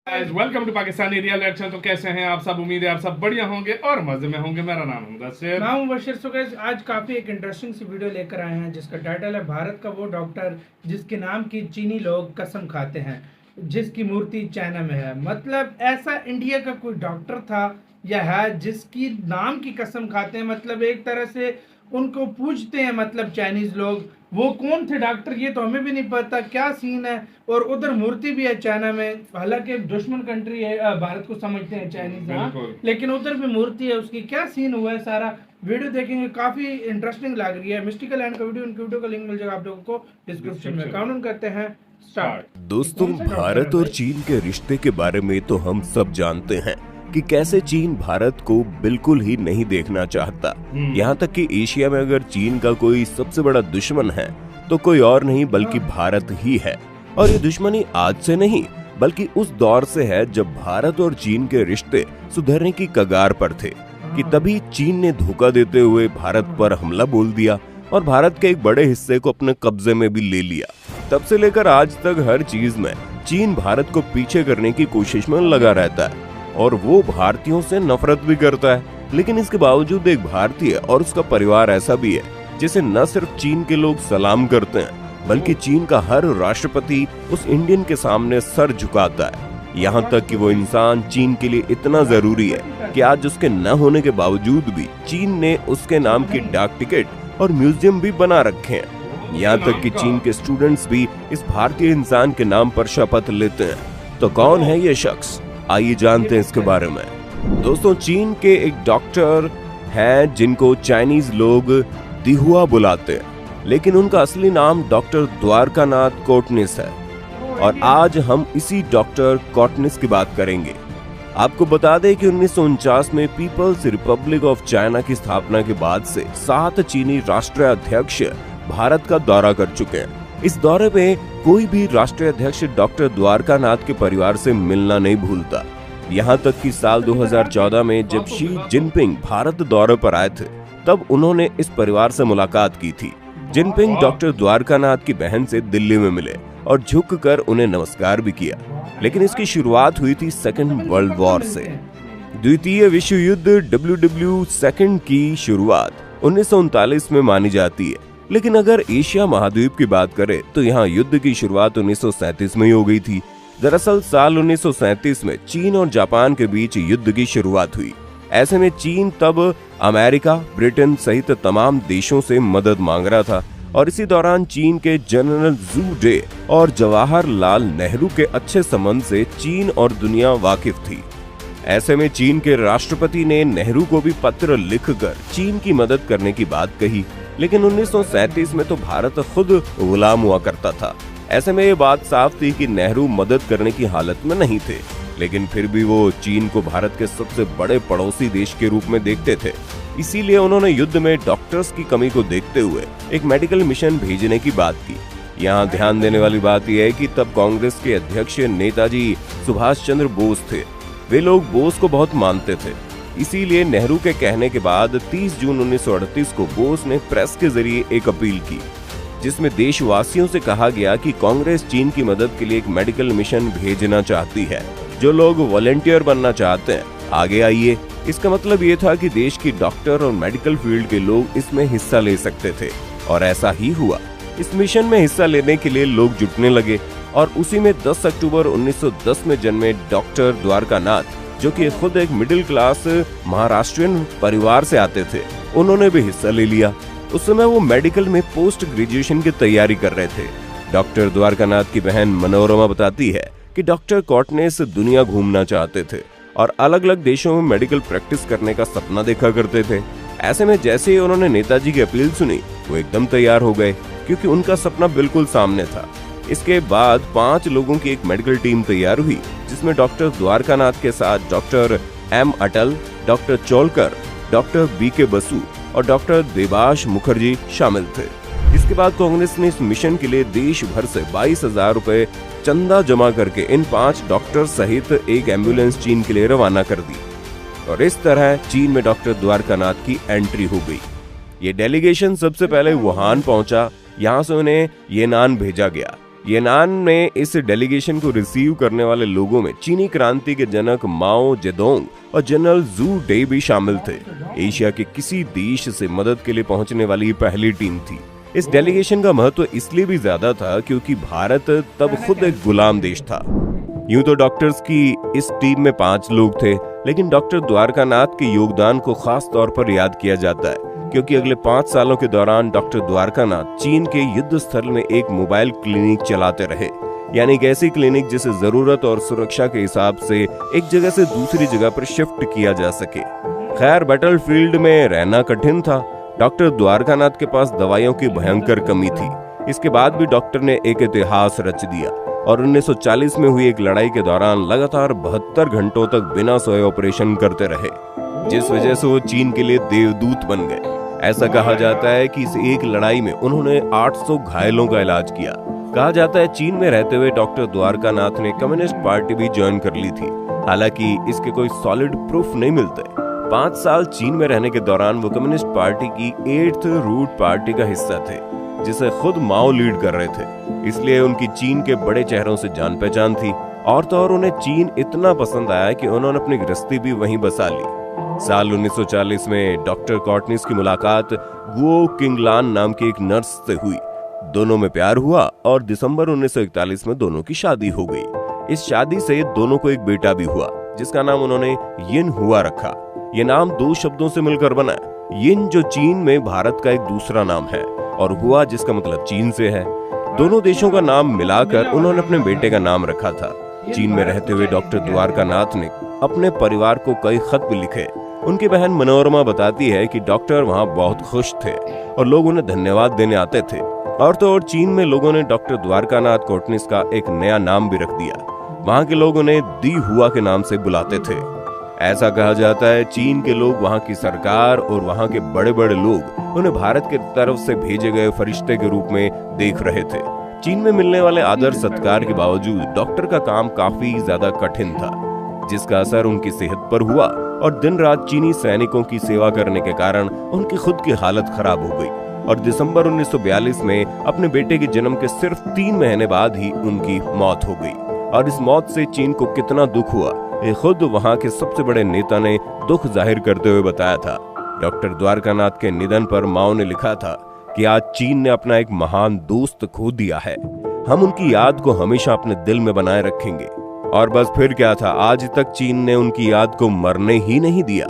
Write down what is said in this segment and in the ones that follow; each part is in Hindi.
Welcome to Pakistani real reaction. तो कैसे हैं आप सब? उम्मीद है आप सब बढ़िया होंगे और मजे में होंगे। मेरा नाम है मुबशिर। सो गाइस, आज काफ़ी एक इंटरेस्टिंग सी वीडियो लेकर आए हैं जिसका टाइटल है भारत का वो डॉक्टर जिसके नाम की चीनी लोग कसम खाते हैं, जिसकी मूर्ति चाइना में है। मतलब ऐसा इंडिया का कोई डॉक्टर था या है जिसकी नाम की कसम खाते हैं। मतलब एक तरह से उनको पूछते हैं, मतलब चाइनीज लोग वो कौन थे डॉक्टर, ये तो हमें भी नहीं पता क्या सीन है। और उधर मूर्ति भी है चाइना में, हालांकि दुश्मन कंट्री है, भारत को समझते हैं चाइनीज, हाँ, लेकिन उधर भी मूर्ति है उसकी। क्या सीन हुआ है सारा वीडियो देखेंगे, काफी इंटरेस्टिंग लग रही है। मिस्टिकल एंड का वीडियो, उनकी वीडियो का लिंक मिल जाएगा आप लोगों को डिस्क्रिप्शन में। काउंट करते हैं स्टार्ट। दोस्तों, भारत और चीन के रिश्ते के बारे में तो हम सब जानते हैं कि कैसे चीन भारत को बिल्कुल ही नहीं देखना चाहता। यहाँ तक कि एशिया में अगर चीन का कोई सबसे बड़ा दुश्मन है तो कोई और नहीं बल्कि भारत ही है। और ये दुश्मनी आज से नहीं बल्कि उस दौर से है जब भारत और चीन के रिश्ते सुधरने की कगार पर थे कि तभी चीन ने धोखा देते हुए भारत पर हमला बोल दिया और भारत के एक बड़े हिस्से को अपने कब्जे में भी ले लिया। तब से लेकर आज तक हर चीज में चीन भारत को पीछे करने की कोशिश में लगा रहता है और वो भारतीयों से नफरत भी करता है। लेकिन इसके बावजूद एक भारतीय और उसका परिवार ऐसा भी है जिसे न सिर्फ चीन के लोग सलाम करते हैं बल्कि चीन का हर राष्ट्रपति उस इंडियन के सामने सर झुकाता है। यहाँ तक कि वो इंसान चीन के लिए इतना जरूरी है कि आज उसके न होने के बावजूद भी चीन ने उसके नाम की डाक टिकट और म्यूजियम भी बना रखे हैं। यहाँ तक कि चीन के स्टूडेंट्स भी इस भारतीय इंसान के नाम पर शपथ लेते हैं। तो कौन है ये शख्स, आइए जानते हैं इसके बारे में। दोस्तों, चीन के एक डॉक्टर हैं जिनको चाइनीज लोग दिहुआ बुलाते हैं, लेकिन उनका असली नाम डॉक्टर द्वारकानाथ कोटनिस है। और आज हम इसी डॉक्टर कोटनिस की बात करेंगे। आपको बता दें कि 1949 में पीपल्स रिपब्लिक ऑफ चाइना की स्थापना के बाद से 7 चीनी राष्ट्रीय अध्यक्ष भारत का दौरा कर चुके हैं। इस दौरे में कोई भी राष्ट्रीय अध्यक्ष डॉक्टर द्वारकानाथ के परिवार से मिलना नहीं भूलता। यहाँ तक कि साल 2014 में जब शी जिनपिंग भारत दौरे पर आए थे तब उन्होंने इस परिवार से मुलाकात की थी। जिनपिंग डॉक्टर द्वारकानाथ की बहन से दिल्ली में मिले और झुककर उन्हें नमस्कार भी किया। लेकिन इसकी शुरुआत हुई थी सेकेंड वर्ल्ड वॉर से। द्वितीय विश्व युद्ध WW2 की शुरुआत 1939 में मानी जाती है, लेकिन अगर एशिया महाद्वीप की बात करें तो यहाँ युद्ध की शुरुआत 1937 में ही हो गई थी। दरअसल साल 1937 में चीन और जापान के बीच युद्ध की शुरुआत हुई। ऐसे में चीन तब अमेरिका, ब्रिटेन सहित तमाम देशों से मदद मांग रहा था और इसी दौरान चीन के जनरल जू डे और जवाहरलाल नेहरू के अच्छे संबंध से चीन और दुनिया वाकिफ थी। ऐसे में चीन के राष्ट्रपति ने नेहरू को भी पत्र लिखकर चीन की मदद करने की बात कही। लेकिन 1937 में तो भारत खुद गुलाम हुआ करता था। ऐसे में ये बात साफ थी कि नेहरू मदद करने की हालत में नहीं थे, लेकिन फिर भी वो चीन को भारत के सबसे बड़े पड़ोसी देश के रूप में देखते थे। इसीलिए उन्होंने युद्ध में डॉक्टर्स की कमी को देखते हुए एक मेडिकल मिशन भेजने की बात की। यहाँ ध्यान देने वाली बात यह है कि तब कांग्रेस के अध्यक्ष नेताजी सुभाष चंद्र बोस थे। वे लोग बोस को बहुत मानते थे। इसीलिए नेहरू के कहने के बाद 30 जून 1938 को बोस ने प्रेस के जरिए एक अपील की जिसमें देशवासियों से कहा गया कि कांग्रेस चीन की मदद के लिए एक मेडिकल मिशन भेजना चाहती है। जो लोग वॉलंटियर बनना चाहते हैं आगे आइए। इसका मतलब ये था कि देश की डॉक्टर और मेडिकल फील्ड के लोग इसमें हिस्सा ले सकते थे और ऐसा ही हुआ। इस मिशन में हिस्सा लेने के लिए लोग जुटने लगे और उसी में 10 अक्टूबर 1910 में जन्मे डॉक्टर द्वारकानाथ, जो कि खुद एक मिडिल क्लास महाराष्ट्रियन परिवार से आते थे, उन्होंने भी हिस्सा ले लिया। उस समय वो मेडिकल में पोस्ट ग्रेजुएशन की तैयारी कर रहे थे। डॉक्टर द्वारकानाथ की बहन मनोरमा बताती है कि डॉक्टर कोटनिस दुनिया घूमना चाहते थे और अलग अलग देशों में मेडिकल प्रैक्टिस करने का सपना देखा करते थे। ऐसे में जैसे ही उन्होंने नेताजी की अपील सुनी वो एकदम तैयार हो गए क्योंकि उनका सपना बिल्कुल सामने था। इसके बाद 5 लोगों की एक मेडिकल टीम तैयार हुई जिसमें डॉक्टर द्वारकानाथ के साथ doctor M Atal, doctor Cholkar, doctor BK Basu और डॉक्टर देबाश मुखर्जी शामिल थे। इसके बाद कांग्रेस ने इस मिशन के लिए देश भर से 22,000 रुपए चंदा जमा करके इन 5 डॉक्टर सहित एक एम्बुलेंस चीन के लिए रवाना कर दी और इस तरह चीन में डॉक्टर द्वारकानाथ की एंट्री हो गई। ये डेलीगेशन सबसे पहले वुहान पहुंचा। यहाँ से उन्हें येनान भेजा गया। येनान में इस डेलीगेशन को रिसीव करने वाले लोगों में चीनी क्रांति के जनक माओ जेडोंग और जनरल जू डे भी शामिल थे। एशिया के किसी देश से मदद के लिए पहुंचने वाली पहली टीम थी। इस डेलीगेशन का महत्व इसलिए भी ज्यादा था क्योंकि भारत तब खुद एक गुलाम देश था। यूं तो डॉक्टर्स की इस टीम में 5 लोग थे, लेकिन डॉक्टर द्वारकानाथ के योगदान को खास तौर पर याद किया जाता है क्योंकि अगले 5 सालों के दौरान डॉक्टर द्वारकानाथ चीन के युद्ध स्थल में एक मोबाइल क्लिनिक चलाते रहे, यानी एक ऐसी क्लिनिक जिसे जरूरत और सुरक्षा के हिसाब से एक जगह से दूसरी जगह पर शिफ्ट किया जा सके। खैर, बैटलफील्ड में रहना कठिन था। डॉक्टर द्वारकानाथ के पास दवाइयों की भयंकर कमी थी। इसके बाद भी डॉक्टर ने एक इतिहास रच दिया और 1940 में हुई एक लड़ाई के दौरान लगातार 72 घंटों तक बिना सोए ऑपरेशन करते रहे, जिस वजह से वो चीन के लिए देवदूत बन गए। ऐसा कहा जाता है कि इस एक लड़ाई में उन्होंने 800 घायलों का इलाज किया। कहा जाता है चीन में रहते हुए डॉक्टर द्वारकानाथ ने कम्युनिस्ट पार्टी भी ज्वाइन कर ली थी, हालांकि इसके कोई सॉलिड प्रूफ नहीं मिलते। 5 साल चीन में रहने के दौरान वो कम्युनिस्ट पार्टी की 8th रूट पार्टी का हिस्सा थे, जिसे खुद माओ लीड कर रहे थे। इसलिए उनकी चीन के बड़े चेहरों से जान पहचान थी और तो और उन्हें चीन इतना पसंद आया कि उन्होंने अपनी गृहस्थी भी वहीं बसा ली। साल 1940 में डॉक्टर कॉटनिस की मुलाकात गुओ किंगलान नाम की एक नर्स से हुई। दोनों में प्यार हुआ और दिसंबर 1941 में दोनों की शादी हो गई। इस शादी से दोनों को एक बेटा भी हुआ, जिसका नाम उन्होंने यिन हुआ रखा। ये नाम 2 शब्दों से मिलकर बना। यिन जो चीन में भारत का एक दूसरा नाम है और हुआ जिसका मतलब चीन से है। दोनों देशों का नाम मिलाकर उन्होंने अपने बेटे का नाम रखा था। चीन में रहते हुए डॉक्टर द्वारकानाथ ने अपने परिवार को कई खत भी लिखे। उनकी बहन मनोरमा बताती है कि डॉक्टर वहां बहुत खुश थे और लोग उन्हें धन्यवाद देने आते थे। और तो और चीन में लोगों ने डॉक्टर द्वारकानाथ कोटनिस का एक नया नाम भी रख दिया। वहां के लोग उन्हें दी हुआ के नाम से बुलाते थे। ऐसा कहा जाता है चीन के लोग, वहां की सरकार और वहां के बड़े बड़े लोग उन्हें भारत की तरफ से भेजे गए फरिश्ते के रूप में देख रहे थे। चीन में मिलने वाले आदर सत्कार के बावजूद डॉक्टर का काम काफी ज्यादा कठिन था, जिसका असर उनकी सेहत पर हुआ और दिन रात चीनी सैनिकों की सेवा करने के कारण उनकी खुद की हालत खराब हो गई और दिसंबर 1942 में अपने बेटे के जन्म के सिर्फ 3 महीने बाद ही उनकी मौत हो गई। और इस मौत से चीन को कितना दुख हुआ, ये खुद वहां के सबसे बड़े नेता ने दुख जाहिर करते हुए बताया था। डॉक्टर द्वारकानाथ के निधन पर माओ ने लिखा था कि आज चीन ने अपना एक महान दोस्त खो दिया है। हम उनकी याद को हमेशा अपने दिल में बनाए रखेंगे। और बस फिर क्या था, आज तक चीन ने उनकी याद को मरने ही नहीं दिया।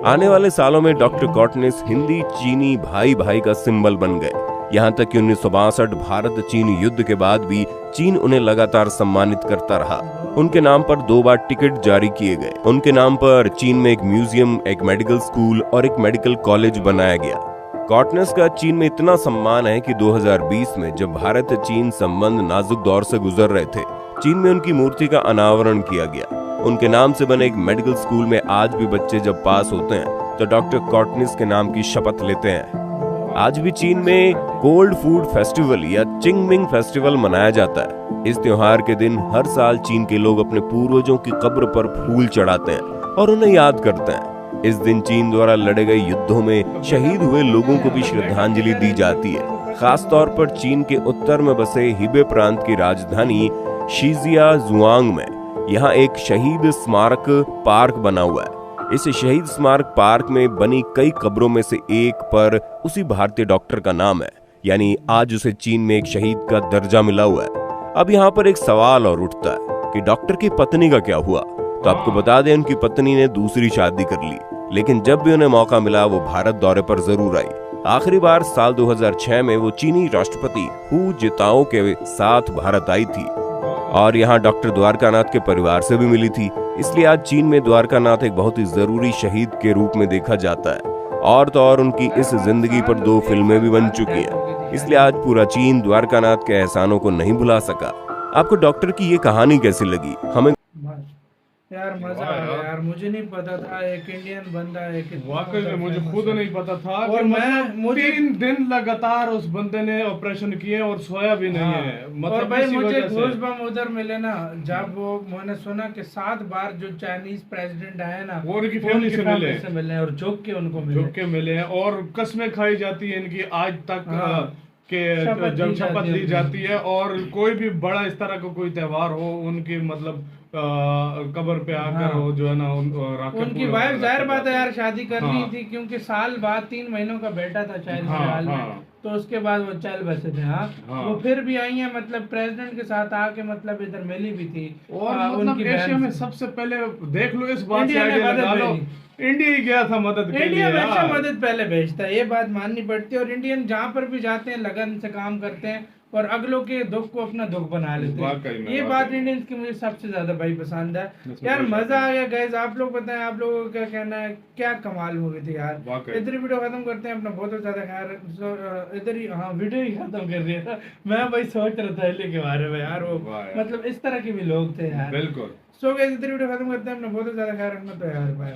आने वाले सालों में डॉक्टर कॉटनिस हिंदी चीनी भाई भाई का सिंबल बन गए। यहाँ तक कि 1962 भारत चीन युद्ध के बाद भी चीन उन्हें लगातार सम्मानित करता रहा। उनके नाम पर 2 बार टिकट जारी किए गए। उनके नाम पर चीन में एक म्यूजियम, एक मेडिकल स्कूल और एक मेडिकल कॉलेज बनाया गया। कॉटनिस का चीन में इतना सम्मान है कि 2020 में जब भारत चीन संबंध नाजुक दौर से गुजर रहे थे, चीन में उनकी मूर्ति का अनावरण किया गया। उनके नाम से बने एक मेडिकल स्कूल में आज भी बच्चे जब पास होते हैं तो डॉक्टर कॉटनिस के नाम की शपथ लेते हैं। आज भी चीन में कोल्ड फूड फेस्टिवल या चिंगमिंग फेस्टिवल मनाया जाता है। इस त्योहार के दिन हर साल चीन के लोग अपने पूर्वजों की कब्र पर फूल चढ़ाते हैं और उन्हें याद करते हैं। इस दिन चीन द्वारा लड़े गए युद्धों में शहीद हुए लोगों को भी श्रद्धांजलि दी जाती है। खास तौर पर चीन के उत्तर में बसे हिबे प्रांत की राजधानी शीजियाजुआंग में यहाँ एक शहीद स्मारक पार्क बना हुआ है। इस शहीद स्मारक पार्क में बनी कई कब्रों में से एक पर उसी भारतीय डॉक्टर का नाम है, यानी आज उसे चीन में एक शहीद का दर्जा मिला हुआ है। अब यहाँ पर एक सवाल और उठता है कि डॉक्टर की पत्नी का क्या हुआ। तो आपको बता दें, उनकी पत्नी ने दूसरी शादी कर ली, लेकिन जब भी उन्हें मौका मिला वो भारत दौरे पर जरूर आई। आखिरी बार साल 2006 में वो चीनी राष्ट्रपति हू जिताओ के साथ भारत आई थी और यहाँ डॉक्टर द्वारकानाथ के परिवार से भी मिली थी। इसलिए आज चीन में द्वारकानाथ एक बहुत ही जरूरी शहीद के रूप में देखा जाता है। और तो और उनकी इस जिंदगी पर 2 फिल्में भी बन चुकी हैं। इसलिए आज पूरा चीन द्वारकानाथ के एहसानों को नहीं भुला सका। आपको डॉक्टर की ये कहानी कैसी लगी? हमें यार मजा आ गया यार, मुझे नहीं पता था एक इंडियन बंदा है कि वाकई में मुझे खुद नहीं पता था। और मुझे 3 दिन लगातार उस बंदे ने ऑपरेशन किए और सोया भी नहीं है। और भाई मुझे गूज़बम्प उधर मिले ना जब वो मैंने सुना कि 7 बार जो चाइनीज प्रेसिडेंट आए ना वो उनकी फैमिली से मिले और झुक के उनको मिले और कस्में खाई जाती है इनकी आज तक के जब शपथ ली जाती है, और कोई भी बड़ा इस तरह का कोई त्योहार हो, उनकी मतलब कब्र पे आकर हो जो है ना उनकी वाइफ, जाहिर बात है यार शादी करनी थी, क्योंकि साल बाद 3 महीनों का बेटा था शायद तो उसके बाद वो चल बसे थे। वो फिर भी आई है, मतलब प्रेसिडेंट के साथ आके मतलब इधर मिली भी थी। और मतलब एशिया में सबसे पहले देख लो, इस बात से आइडिया लगा लो, इंडिया ही गया था मदद के लिए। इंडिया हमेशा मदद पहले भेजता है, ये बात माननी पड़ती है। और इंडियन जहाँ पर भी जाते हैं लगन से काम करते हैं और अगलों के दुख को अपना दुख बना लेते हैं। ये बात इंडियंस की मुझे सबसे ज्यादा भाई पसंद है यार। मजा आ गया गाइस। आप लोग बताएं, आप लोगों का क्या कहना है, क्या कमाल मूवी थी यार। इधर ही वीडियो खत्म करते हैं, अपना बहुत ज्यादा ख्याल। इधर ही वीडियो ही खत्म कर रही था। मैं भाई सोच रहा था इले के बारे में यार, वो मतलब इस तरह के भी लोग थे यार। बिल्कुल। सो गाइस इधर वीडियो खत्म करते हैं, अपना बहुत ज्यादा ख्याल रखना। तो यार बाय।